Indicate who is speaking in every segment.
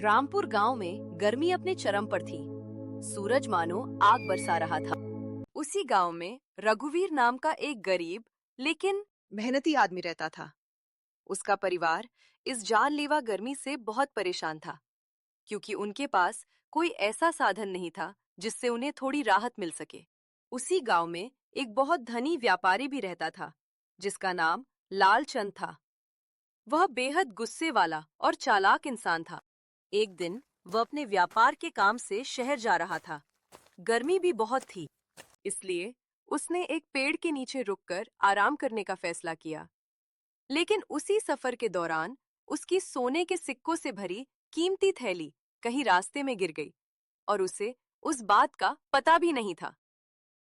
Speaker 1: रामपुर गांव में गर्मी अपने चरम पर थी। सूरज मानो आग बरसा रहा था। उसी गांव में रघुवीर नाम का एक गरीब लेकिन मेहनती आदमी रहता था। उसका परिवार इस जानलेवा गर्मी से बहुत परेशान था, क्योंकि उनके पास कोई ऐसा साधन नहीं था जिससे उन्हें थोड़ी राहत मिल सके। उसी गांव में एक बहुत धनी व्यापारी भी रहता था, जिसका नाम लालचंद था। वह बेहद गुस्से वाला और चालाक इंसान था। एक दिन वह अपने व्यापार के काम से शहर जा रहा था। गर्मी भी बहुत थी, इसलिए उसने एक पेड़ के नीचे रुककर आराम करने का फैसला किया। लेकिन उसी सफर के दौरान उसकी सोने के सिक्कों से भरी कीमती थैली कहीं रास्ते में गिर गई और उसे उस बात का पता भी नहीं था।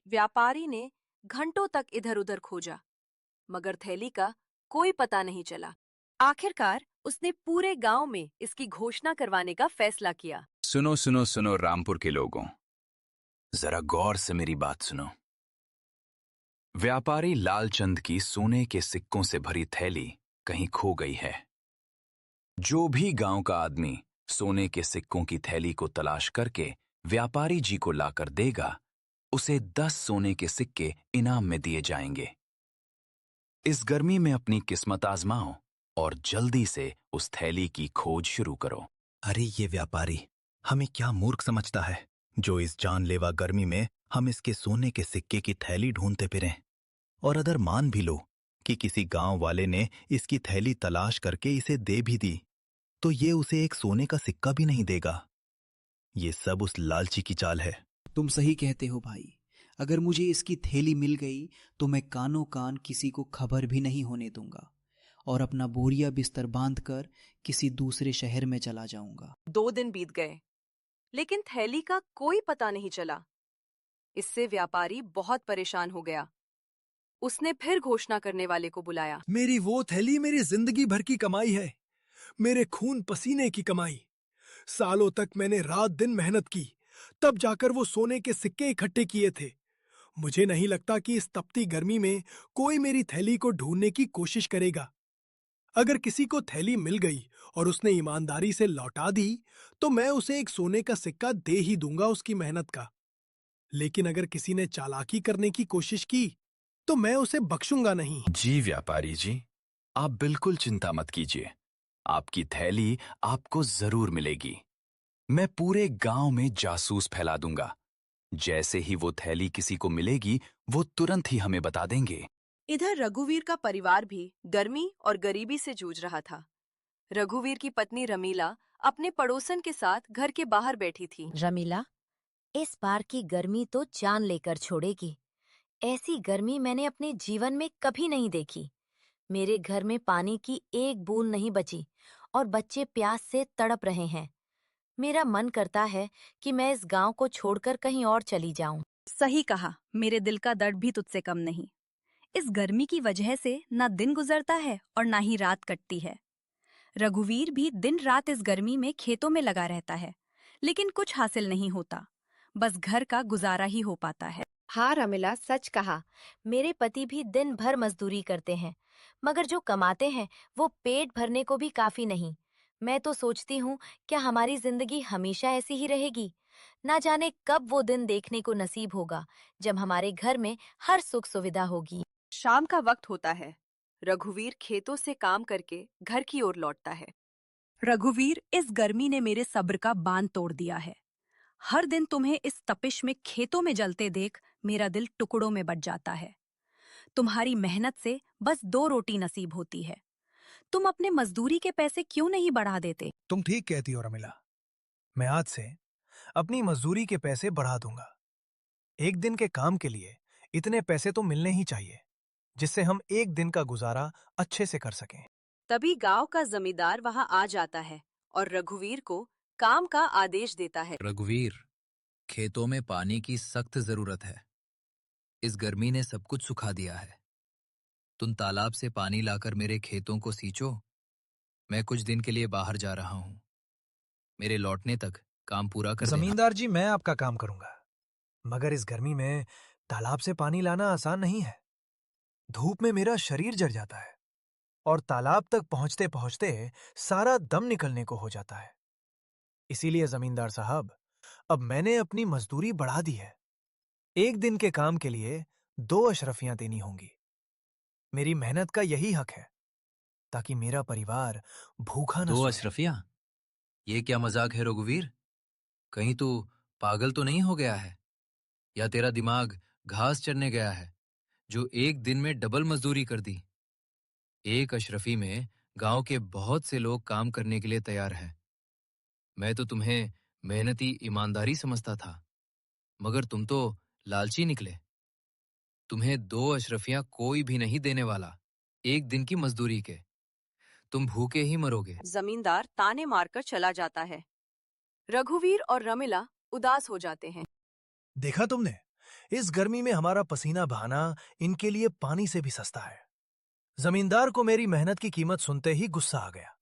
Speaker 1: व्यापारी ने घंटों तक इधर-उधर खोजा, मगर थैली का कोई पता नहीं चला। आखिरकार उसने पूरे गांव में इसकी घोषणा करवाने का फैसला किया।
Speaker 2: सुनो सुनो सुनो रामपुर के लोगों, जरा गौर से मेरी बात सुनो। व्यापारी लालचंद की सोने के सिक्कों से भरी थैली कहीं खो गई है। जो भी गांव का आदमी सोने के सिक्कों की थैली को तलाश करके व्यापारी जी को लाकर देगा, उसे 10 सोने के सिक्के इनाम में दिए जाएंगे। इस गर्मी में अपनी किस्मत आजमाओ और जल्दी से उस थैली की खोज शुरू करो।
Speaker 3: अरे ये व्यापारी हमें क्या मूर्ख समझता है, जो इस जानलेवा गर्मी में हम इसके सोने के सिक्के की थैली ढूंढते फिरें। और अगर मान भी लो कि किसी गांव वाले ने इसकी थैली तलाश करके इसे दे भी दी, तो ये उसे एक सोने का सिक्का भी नहीं देगा। ये सब उस लालची की चाल है।
Speaker 4: तुम सही कहते हो भाई। अगर मुझे इसकी थैली मिल गई तो मैं कानों कान किसी को खबर भी नहीं होने दूंगा और अपना बोरिया बिस्तर बांधकर किसी दूसरे शहर में चला जाऊंगा।
Speaker 1: 2 दिन बीत गए, लेकिन थैली का कोई पता नहीं चला। इससे व्यापारी बहुत परेशान हो गया। उसने फिर घोषणा करने वाले को बुलाया।
Speaker 5: मेरी वो थैली मेरी जिंदगी भर की कमाई है, मेरे खून पसीने की कमाई। सालों तक मैंने रात दिन मेहनत की, तब जाकर वो सोने के सिक्के इकट्ठे किए थे। मुझे नहीं लगता कि इस तपती गर्मी में कोई मेरी थैली को ढूंढने की कोशिश करेगा। अगर किसी को थैली मिल गई और उसने ईमानदारी से लौटा दी, तो मैं उसे एक सोने का सिक्का दे ही दूंगा उसकी मेहनत का। लेकिन अगर किसी ने चालाकी करने की कोशिश की, तो मैं उसे बख्शूंगा नहीं।
Speaker 2: जी व्यापारी जी, आप बिल्कुल चिंता मत कीजिए। आपकी थैली आपको जरूर मिलेगी। मैं पूरे गांव में जासूस फैला दूंगा। जैसे ही वो थैली किसी को मिलेगी, वो तुरंत ही हमें बता देंगे।
Speaker 1: इधर रघुवीर का परिवार भी गर्मी और गरीबी से जूझ रहा था। रघुवीर की पत्नी रमीला अपने पड़ोसन के साथ घर के बाहर बैठी थी।
Speaker 6: रमीला, इस बार की गर्मी तो जान लेकर छोड़ेगी। ऐसी गर्मी मैंने अपने जीवन में कभी नहीं देखी। मेरे घर में पानी की एक बूंद नहीं बची और बच्चे प्यास से तड़प रहे हैं। मेरा मन करता है कि मैं इस गांव को छोड़कर कहीं और चली जाऊं।
Speaker 7: सही कहा, मेरे दिल का दर्द भी तुझसे कम नहीं। इस गर्मी की वजह से ना दिन गुजरता है और ना ही रात कटती है। रघुवीर भी दिन रात इस गर्मी में खेतों में लगा रहता है, लेकिन कुछ हासिल नहीं होता। बस घर का गुजारा ही हो पाता है।
Speaker 6: हाँ रमीला, सच कहा। मेरे पति भी दिन भर मजदूरी करते हैं, मगर जो कमाते हैं वो पेट भरने को भी काफी नहीं। मैं तो सोचती हूँ, क्या हमारी जिंदगी हमेशा ऐसी ही रहेगी? ना जाने कब वो दिन देखने को नसीब होगा जब हमारे घर में हर सुख सुविधा होगी।
Speaker 1: शाम का वक्त होता है। रघुवीर खेतों से काम करके घर की ओर लौटता है।
Speaker 7: रघुवीर, इस गर्मी ने मेरे सब्र का बांध तोड़ दिया है। हर दिन तुम्हें इस तपिश में खेतों में जलते देख मेरा दिल टुकड़ों में बट जाता है। तुम्हारी मेहनत से बस 2 रोटी नसीब होती है। तुम अपने मजदूरी के पैसे क्यों नहीं बढ़ा देते?
Speaker 5: तुम ठीक कहती हो रमीला। मैं आज से अपनी मजदूरी के पैसे बढ़ा दूंगा। एक दिन के काम के लिए इतने पैसे तो मिलने ही चाहिए, जिससे हम एक दिन का गुजारा अच्छे से कर सकें।
Speaker 1: तभी गांव का जमींदार वहां आ जाता है और रघुवीर को काम का आदेश देता है।
Speaker 8: रघुवीर, खेतों में पानी की सख्त जरूरत है। इस गर्मी ने सब कुछ सुखा दिया है। तुम तालाब से पानी लाकर मेरे खेतों को सींचो। मैं कुछ दिन के लिए बाहर जा रहा हूं। मेरे लौटने तक काम पूरा कर देना।
Speaker 5: जमींदार जी, मैं आपका काम करूंगा, मगर इस गर्मी में तालाब से पानी लाना आसान नहीं है। धूप में मेरा शरीर जल जाता है और तालाब तक पहुंचते पहुंचते सारा दम निकलने को हो जाता है।
Speaker 9: इसीलिए जमींदार साहब, अब मैंने अपनी मजदूरी बढ़ा दी है। एक दिन के काम के लिए 2 अशरफियां देनी होंगी। मेरी मेहनत का यही हक है, ताकि मेरा परिवार भूखा न
Speaker 8: 2
Speaker 9: सोए।
Speaker 8: अशरफियां? ये क्या मजाक है रघुवीर? कहीं तू पागल तो नहीं हो गया है? या तेरा दिमाग घास चरने गया है, जो एक दिन में डबल मजदूरी कर दी? एक अशरफी में गांव के बहुत से लोग काम करने के लिए तैयार हैं। मैं तो तुम्हें मेहनती ईमानदारी समझता था, मगर तुम तो लालची निकले। तुम्हें 2 अशरफियां कोई भी नहीं देने वाला, एक दिन की मजदूरी के। तुम भूखे ही मरोगे।
Speaker 1: जमींदार ताने मारकर चला जाता है। रघुवीर और रमिला उदास हो जाते हैं।
Speaker 9: देखा तुमने, इस गर्मी में हमारा पसीना बहाना इनके लिए पानी से भी सस्ता है। जमींदार को मेरी मेहनत की कीमत सुनते ही गुस्सा आ गया।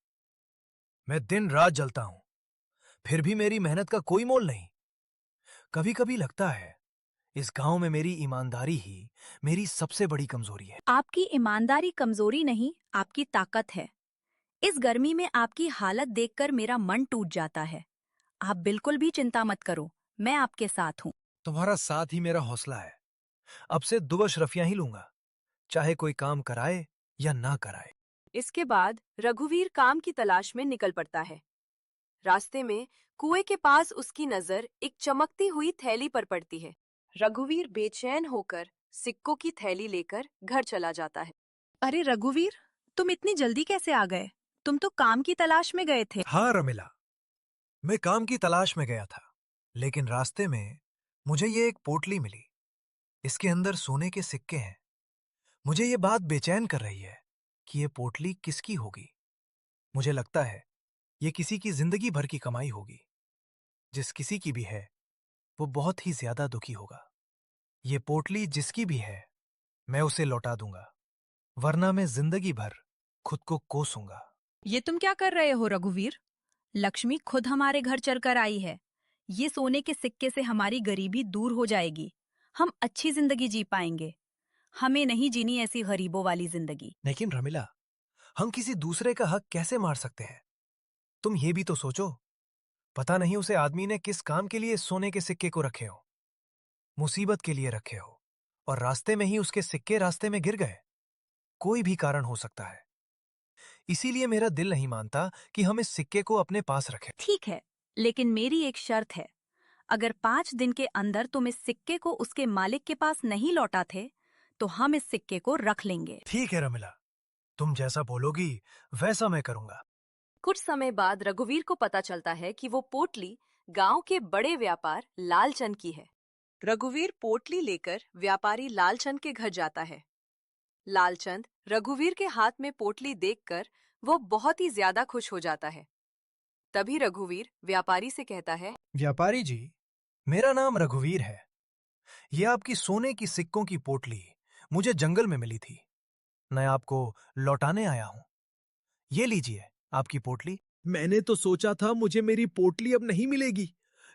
Speaker 9: मैं दिन रात जलता हूं, फिर भी मेरी मेहनत का कोई मोल नहीं। कभी कभी लगता है इस गांव में मेरी ईमानदारी ही मेरी सबसे बड़ी कमजोरी है।
Speaker 7: आपकी ईमानदारी कमजोरी नहीं, आपकी ताकत है। इस गर्मी में आपकी हालत देखकर मेरा मन टूट जाता है। आप बिल्कुल भी चिंता मत करो, मैं आपके साथ हूँ।
Speaker 9: तुम्हारा साथ ही मेरा हौसला है। अब से 2 अशरफियां ही लूंगा, चाहे कोई काम कराए या ना कराए।
Speaker 1: इसके बाद रघुवीर काम की तलाश में निकल पड़ता है। रास्ते में कुएं के पास उसकी नजर एक चमकती हुई थैली पर पड़ती है। रघुवीर बेचैन होकर सिक्कों की थैली लेकर घर चला जाता है।
Speaker 7: अरे रघुवीर, तुम इतनी जल्दी कैसे आ गए? तुम तो काम की तलाश में गए थे।
Speaker 9: हाँ रमिला, मैं काम की तलाश में गया था, लेकिन रास्ते में मुझे ये एक पोटली मिली। इसके अंदर सोने के सिक्के हैं। मुझे ये बात बेचैन कर रही है कि ये पोटली किसकी होगी। मुझे लगता है ये किसी की जिंदगी भर की कमाई होगी। जिस किसी की भी है, वो बहुत ही ज्यादा दुखी होगा। ये पोटली जिसकी भी है, मैं उसे लौटा दूंगा, वरना मैं जिंदगी भर खुद को कोसूंगा।
Speaker 7: ये तुम क्या कर रहे हो रघुवीर? लक्ष्मी खुद हमारे घर चलकर आई है। ये सोने के सिक्के से हमारी गरीबी दूर हो जाएगी। हम अच्छी जिंदगी जी पाएंगे। हमें नहीं जीनी ऐसी गरीबों वाली जिंदगी।
Speaker 9: लेकिन रमिला, हम किसी दूसरे का हक कैसे मार सकते हैं? तुम ये भी तो सोचो, पता नहीं उसे आदमी ने किस काम के लिए इस सोने के सिक्के को रखे हो। मुसीबत के लिए रखे हो, और रास्ते में ही उसके सिक्के रास्ते में गिर गए। कोई भी कारण हो सकता है। इसीलिए मेरा दिल नहीं मानता कि हम इस सिक्के को अपने पास रखें।
Speaker 7: ठीक है, लेकिन मेरी एक शर्त है। अगर 5 दिन के अंदर तुम इस सिक्के को उसके मालिक के पास नहीं लौटाते, तो हम इस सिक्के को रख लेंगे।
Speaker 9: ठीक है रमिला, तुम जैसा बोलोगी वैसा मैं करूंगा।
Speaker 1: कुछ समय बाद रघुवीर को पता चलता है कि वो पोटली गांव के बड़े व्यापार लालचंद की है। रघुवीर पोटली लेकर व्यापारी लालचंद के घर जाता है। लालचंद रघुवीर के हाथ में पोटली देखकर वो बहुत ही ज्यादा खुश हो जाता है। तभी रघुवीर व्यापारी से कहता है,
Speaker 9: व्यापारी जी, मेरा नाम रघुवीर है। ये आपकी सोने की सिक्कों की पोटली मुझे जंगल में मिली थी। मैं आपको लौटाने आया हूं। ये लीजिए आपकी पोटली।
Speaker 5: मैंने तो सोचा था मुझे मेरी पोटली अब नहीं मिलेगी,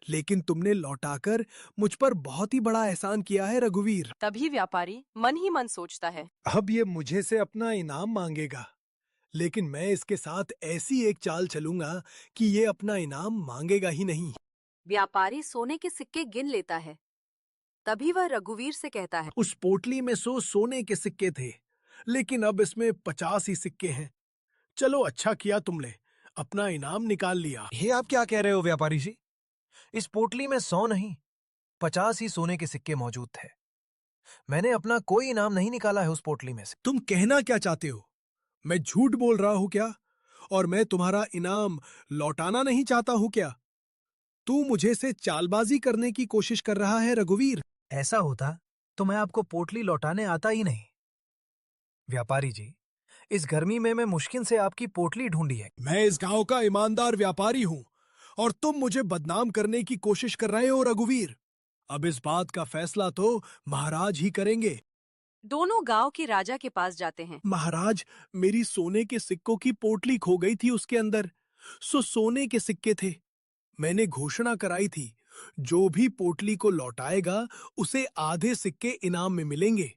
Speaker 5: लेकिन तुमने लौटाकर मुझ पर बहुत ही बड़ा एहसान किया है रघुवीर।
Speaker 1: तभी व्यापारी मन ही मन सोचता है,
Speaker 5: अब ये मुझे से अपना इनाम मांगेगा, लेकिन मैं इसके साथ ऐसी एक चाल चलूंगा कि ये अपना इनाम मांगेगा ही नहीं।
Speaker 1: व्यापारी सोने के सिक्के गिन लेता है। तभी वह रघुवीर से कहता है,
Speaker 5: उस पोटली में 100 सोने के सिक्के थे, लेकिन अब इसमें 50 ही सिक्के हैं। चलो, अच्छा किया तुमने अपना इनाम निकाल लिया।
Speaker 9: ये आप क्या कह रहे हो व्यापारी जी? इस पोटली में 100 नहीं, 50 ही सोने के सिक्के मौजूद थे। मैंने अपना कोई इनाम नहीं निकाला है उस पोटली में से।
Speaker 5: तुम कहना क्या चाहते हो? मैं झूठ बोल रहा हूं क्या? और मैं तुम्हारा इनाम लौटाना नहीं चाहता हूं क्या? तू मुझे से चालबाजी करने की कोशिश कर रहा है रघुवीर।
Speaker 9: ऐसा होता तो मैं आपको पोटली लौटाने आता ही नहीं। व्यापारी जी, इस गर्मी में मैं मुश्किल से आपकी पोटली ढूंढी है।
Speaker 5: मैं इस गांव का ईमानदार व्यापारी हूं, और तुम मुझे बदनाम करने की कोशिश कर रहे हो रघुवीर। अब इस बात का फैसला तो महाराज ही करेंगे।
Speaker 1: दोनों गांव के राजा के पास जाते हैं।
Speaker 5: महाराज, मेरी सोने के सिक्कों की पोटली खो गई थी, उसके अंदर 100 सोने के सिक्के थे। मैंने घोषणा कराई थी, जो भी पोटली को लौटाएगा उसे आधे सिक्के इनाम में मिलेंगे।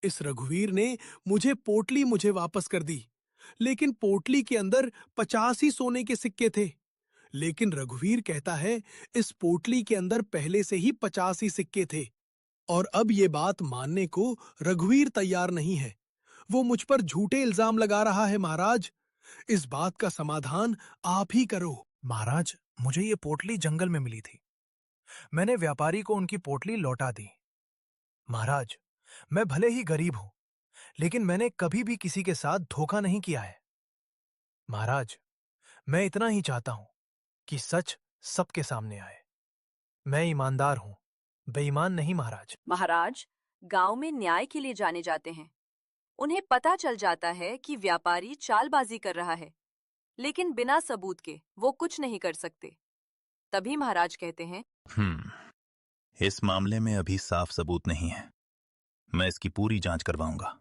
Speaker 5: इस रघुवीर ने मुझे वापस कर दी, लेकिन पोटली के अंदर 50 ही सोने के सिक्के थे। लेकिन रघुवीर कहता है इस पोटली के अंदर पहले से ही 50 ही सिक्के थे और अब ये बात मानने को रघुवीर तैयार नहीं है। वो मुझ पर झूठे इल्जाम लगा रहा है महाराज। इस बात का समाधान आप ही करो।
Speaker 9: महाराज, मुझे ये पोटली जंगल में मिली थी। मैंने व्यापारी को उनकी पोटली लौटा दी। महाराज, मैं भले ही गरीब हूं, लेकिन मैंने कभी भी किसी के साथ धोखा नहीं किया है। महाराज, मैं इतना ही चाहता हूं कि सच सबके सामने आए। मैं ईमानदार हूं, बेईमान नहीं महाराज।
Speaker 1: महाराज गांव में न्याय के लिए जाने जाते हैं। उन्हें पता चल जाता है कि व्यापारी चालबाजी कर रहा है, लेकिन बिना सबूत के वो कुछ नहीं कर सकते। तभी महाराज कहते हैं,
Speaker 3: इस मामले में अभी साफ सबूत नहीं है। मैं इसकी पूरी जांच करवाऊंगा।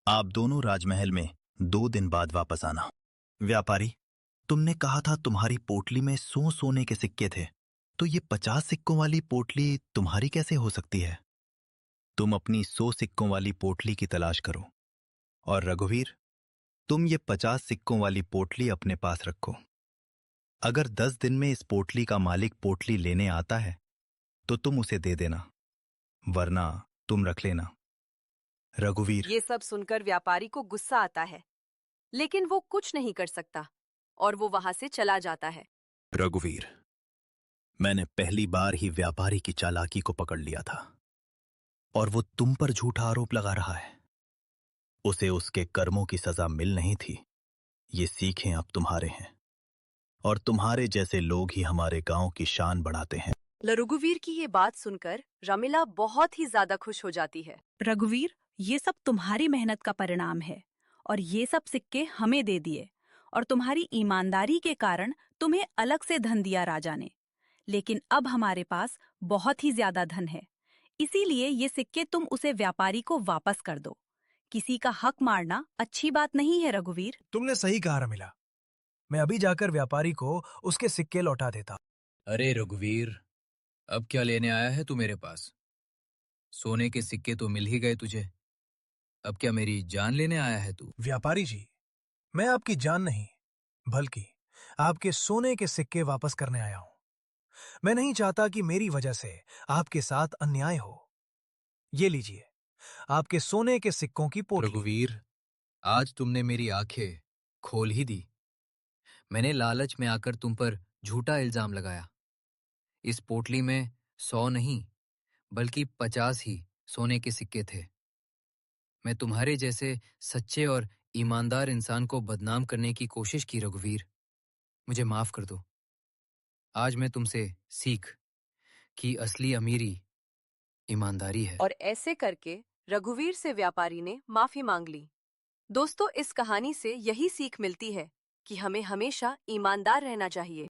Speaker 3: आप दोनों राजमहल में 2 दिन बाद वापस आना। व्यापारी, तुमने कहा था तुम्हारी पोटली में 100 सोने के सिक्के थे, तो ये 50 सिक्कों वाली पोटली तुम्हारी कैसे हो सकती है? तुम अपनी 100 सिक्कों वाली पोटली की तलाश करो और रघुवीर, तुम ये 50 सिक्कों वाली पोटली अपने पास रखो। अगर 10 दिन में इस पोटली का मालिक पोटली लेने आता है तो तुम उसे दे देना, वरना तुम रख लेना। रघुवीर,
Speaker 1: ये सब सुनकर व्यापारी को गुस्सा आता है, लेकिन वो कुछ नहीं कर सकता और वो वहां से चला जाता है।
Speaker 3: रघुवीर, मैंने पहली बार ही व्यापारी की चालाकी को पकड़ लिया था और वो तुम पर झूठा आरोप लगा रहा है। उसे उसके कर्मों की सजा मिल नहीं थी। ये सीखें अब तुम्हारे हैं और तुम्हारे जैसे लोग ही हमारे गांव की शान बढ़ाते हैं।
Speaker 1: रघुवीर की ये बात सुनकर रमीला बहुत ही ज्यादा खुश हो जाती है।
Speaker 7: रघुवीर, ये सब तुम्हारी मेहनत का परिणाम है और ये सब सिक्के हमें दे दिए और तुम्हारी ईमानदारी के कारण तुम्हें अलग से धन दिया राजा ने। लेकिन अब हमारे पास बहुत ही ज्यादा धन है, इसीलिए ये सिक्के तुम उसे व्यापारी को वापस कर दो। किसी का हक मारना अच्छी बात नहीं है रघुवीर।
Speaker 9: तुमने सही कहा रमीला। मैं अभी जाकर व्यापारी को उसके सिक्के लौटा देता।
Speaker 8: अरे रघुवीर, अब क्या लेने आया है तू मेरे पास? सोने के सिक्के तो मिल ही गए तुझे, अब क्या मेरी जान लेने आया है तू?
Speaker 9: व्यापारी जी, मैं आपकी जान नहीं, बल्कि आपके सोने के सिक्के वापस करने आया हूं। मैं नहीं चाहता कि मेरी वजह से आपके साथ अन्याय हो। ये लीजिए, आपके सोने के सिक्कों की पोटली।
Speaker 8: रघुवीर, आज तुमने मेरी आंखें खोल ही दी। मैंने लालच में आकर तुम पर झूठा इल्जाम लगाया। इस पोटली में 100 नहीं बल्कि 50 ही सोने के सिक्के थे। मैं तुम्हारे जैसे सच्चे और ईमानदार इंसान को बदनाम करने की कोशिश की रघुवीर, मुझे माफ कर दो। आज मैं तुमसे सीख कि असली अमीरी ईमानदारी है।
Speaker 1: और ऐसे करके रघुवीर से व्यापारी ने माफी मांग ली। दोस्तों, इस कहानी से यही सीख मिलती है कि हमें हमेशा ईमानदार रहना चाहिए।